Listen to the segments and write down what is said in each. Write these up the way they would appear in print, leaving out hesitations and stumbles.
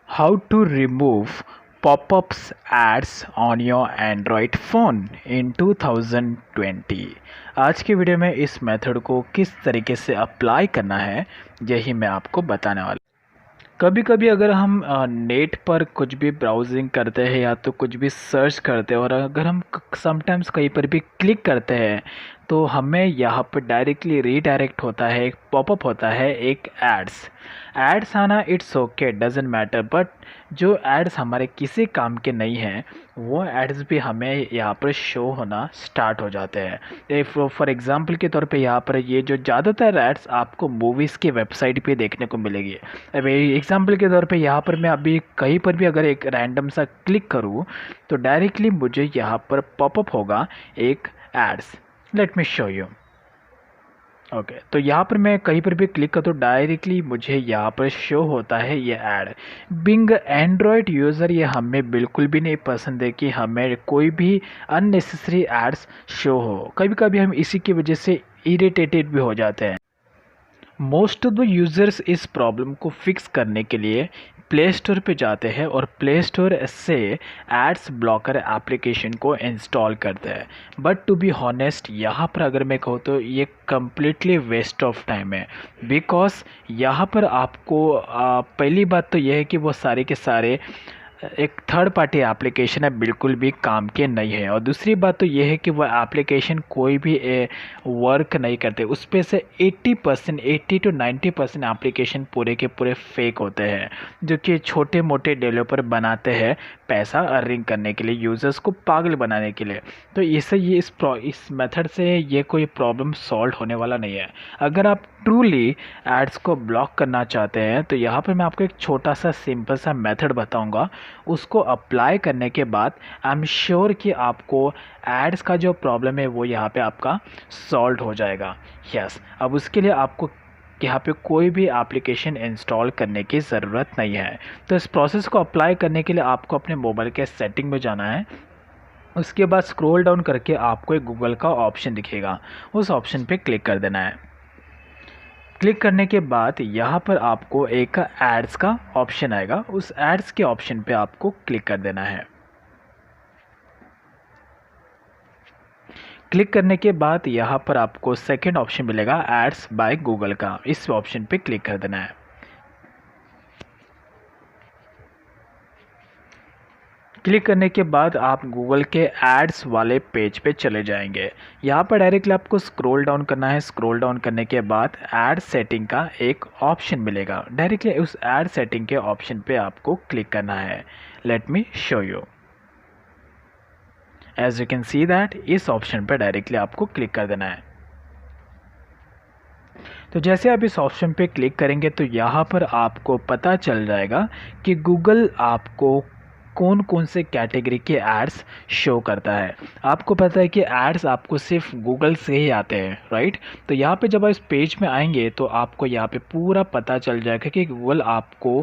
How to remove pop-ups ads on your Android phone in 2020। आज की video में इस मेथड को किस तरीके से अप्लाई करना है यही मैं आपको बताने वाला। कभी कभी अगर हम नेट पर कुछ भी ब्राउजिंग करते हैं या तो कुछ भी सर्च करते हैं और अगर हम समटाइम्स कहीं पर भी क्लिक करते हैं तो हमें यहाँ पर डायरेक्टली रीडायरेक्ट होता है, एक पॉपअप होता है, एक एड्स आना it's okay, doesn't matter, but जो एड्स हमारे किसी काम के नहीं हैं वो एड्स भी हमें यहाँ पर शो होना स्टार्ट हो जाते हैं। फॉर एग्जांपल के तौर पे यहाँ पर ये जो ज़्यादातर एड्स आपको मूवीज़ की वेबसाइट पे देखने को मिलेगी। अब एग्जांपल के तौर पे यहाँ पर मैं अभी कहीं पर भी अगर एक रैंडम सा क्लिक करूँ तो डायरेक्टली मुझे यहाँ पर पॉपअप होगा एक ads. Let me show you. Okay, तो यहाँ पर मैं कहीं पर भी क्लिक करता हूँ डायरेक्टली मुझे यहाँ पर शो होता है ये ऐड। बिंग एंड्रॉयड यूज़र ये हमें बिल्कुल भी नहीं पसंद है कि हमें कोई भी अननेसेसरी एड्स शो हो। कभी कभी हम इसी की वजह से इरिटेटेड भी हो जाते हैं। मोस्ट ऑफ द यूज़र्स इस प्रॉब्लम को फिक्स करने के लिए प्ले स्टोर पे जाते हैं और प्ले स्टोर से एड्स ब्लॉकर एप्लीकेशन को इंस्टॉल करते हैं। बट टू बी हॉनेस्ट यहाँ पर अगर मैं कहूँ तो ये कम्प्लीटली वेस्ट ऑफ टाइम है। बिकॉज यहाँ पर आपको पहली बात तो ये है कि वो सारे के सारे एक थर्ड पार्टी एप्लीकेशन है, बिल्कुल भी काम के नहीं है। और दूसरी बात तो ये है कि वह एप्लीकेशन कोई भी वर्क नहीं करते। उस पे से 80 to 90% एप्लीकेशन पूरे के पूरे फेक होते हैं, जो कि छोटे मोटे डेवलपर बनाते हैं पैसा अर्निंग करने के लिए, यूज़र्स को पागल बनाने के लिए। तो इससे ये इस मेथड से ये कोई प्रॉब्लम सॉल्व होने वाला नहीं है। अगर आप ट्रूली एड्स को ब्लॉक करना चाहते हैं तो यहाँ पर मैं आपको एक छोटा सा सिंपल सा मेथड बताऊंगा। उसको अप्लाई करने के बाद आई एम श्योर कि आपको एड्स का जो प्रॉब्लम है वो यहाँ पे आपका सॉल्व हो जाएगा। यस, अब उसके लिए आपको यहाँ पे कोई भी एप्लीकेशन इंस्टॉल करने की ज़रूरत नहीं है। तो इस प्रोसेस को अप्लाई करने के लिए आपको अपने मोबाइल के सेटिंग में जाना है। उसके बाद स्क्रॉल डाउन करके आपको एक गूगल का ऑप्शन दिखेगा, उस ऑप्शन पे क्लिक कर देना है। क्लिक करने के बाद यहाँ पर आपको एक एड्स का ऑप्शन आएगा, उस एड्स के ऑप्शन पे आपको क्लिक कर देना है। क्लिक करने के बाद यहाँ पर आपको सेकंड ऑप्शन मिलेगा एड्स बाय गूगल का, इस ऑप्शन पे क्लिक कर देना है। क्लिक करने के बाद आप गूगल के एड्स वाले पेज पे चले जाएंगे। यहाँ पर डायरेक्टली आपको स्क्रॉल डाउन करना है। स्क्रॉल डाउन करने के बाद ऐड सेटिंग का एक ऑप्शन मिलेगा, डायरेक्टली उस ऐड सेटिंग के ऑप्शन पे आपको क्लिक करना है। Let me show you. As you can see that इस ऑप्शन पे डायरेक्टली आपको क्लिक कर देना है। तो जैसे आप इस ऑप्शन पे क्लिक करेंगे तो यहाँ पर आपको पता चल जाएगा कि गूगल आपको कौन कौन से कैटेगरी के एड्स शो करता है। आपको पता है कि एड्स आपको सिर्फ गूगल से ही आते हैं, राइट। तो यहाँ पे जब आप इस पेज में आएंगे तो आपको यहाँ पे पूरा पता चल जाएगा कि गूगल आपको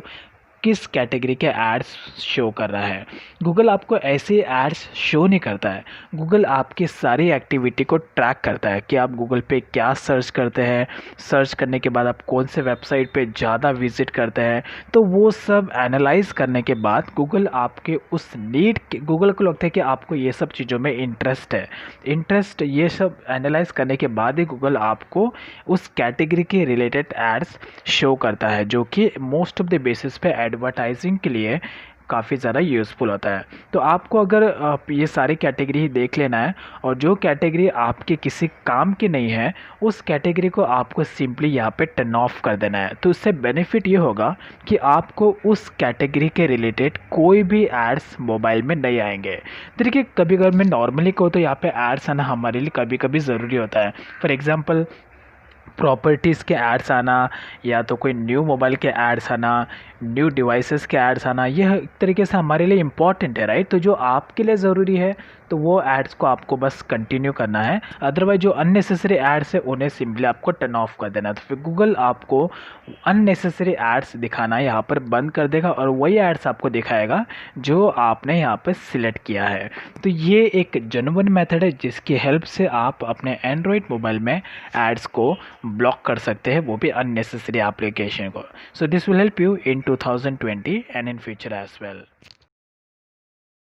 किस कैटेगरी के एड्स शो कर रहा है। गूगल आपको ऐसे एड्स शो नहीं करता है, गूगल आपकी सारी एक्टिविटी को ट्रैक करता है कि आप गूगल पे क्या सर्च करते हैं, सर्च करने के बाद आप कौन से वेबसाइट पे ज़्यादा विजिट करते हैं। तो वो सब एनालाइज करने के बाद गूगल आपके उस नीड, गूगल को लगता है कि आपको ये सब चीज़ों में इंटरेस्ट ये सब एनालाइज करने के बाद ही गूगल आपको उस कैटेगरी के रिलेटेड एड्स शो करता है, जो कि मोस्ट ऑफ द बेसिस पे एडवर्टाइजिंग के लिए काफ़ी ज़्यादा यूज़फुल होता है। तो आपको अगर ये सारी कैटेगरी देख लेना है और जो कैटेगरी आपके किसी काम की नहीं है उस कैटेगरी को आपको सिंपली यहाँ पे टर्न ऑफ कर देना है। तो उससे बेनिफिट ये होगा कि आपको उस कैटेगरी के रिलेटेड कोई भी एड्स मोबाइल में नहीं आएंगे। देखिए, कभी अगर मैं नॉर्मली कहूँ तो यहाँ पे एड्स आना हमारे लिए कभी कभी ज़रूरी होता है। फॉर एग्ज़ाम्पल प्रॉपर्टीज़ के एड्स आना या तो कोई न्यू मोबाइल के एड्स आना, न्यू डिवाइसेस के एड्स आना, यह एक तरीके से हमारे लिए इम्पॉर्टेंट है, राइट। तो जो आपके लिए ज़रूरी है तो वो एड्स को आपको बस कंटिन्यू करना है। अदरवाइज जो अननेसेसरी एड्स है उन्हें सिंपली आपको टर्न ऑफ कर देना है। तो फिर गूगल आपको अननेसेसरी एड्स दिखाना यहाँ पर बंद कर देगा और वही एड्स आपको दिखाएगा जो आपने यहाँ पर सिलेक्ट किया है। तो ये एक जेन्युइन मेथड है जिसकी हेल्प से आप अपने एंड्रॉयड मोबाइल में एड्स को ब्लॉक कर सकते हैं, वो भी अननेसेसरी एप्लीकेशन को। So this will help you in 2020 and in future as well.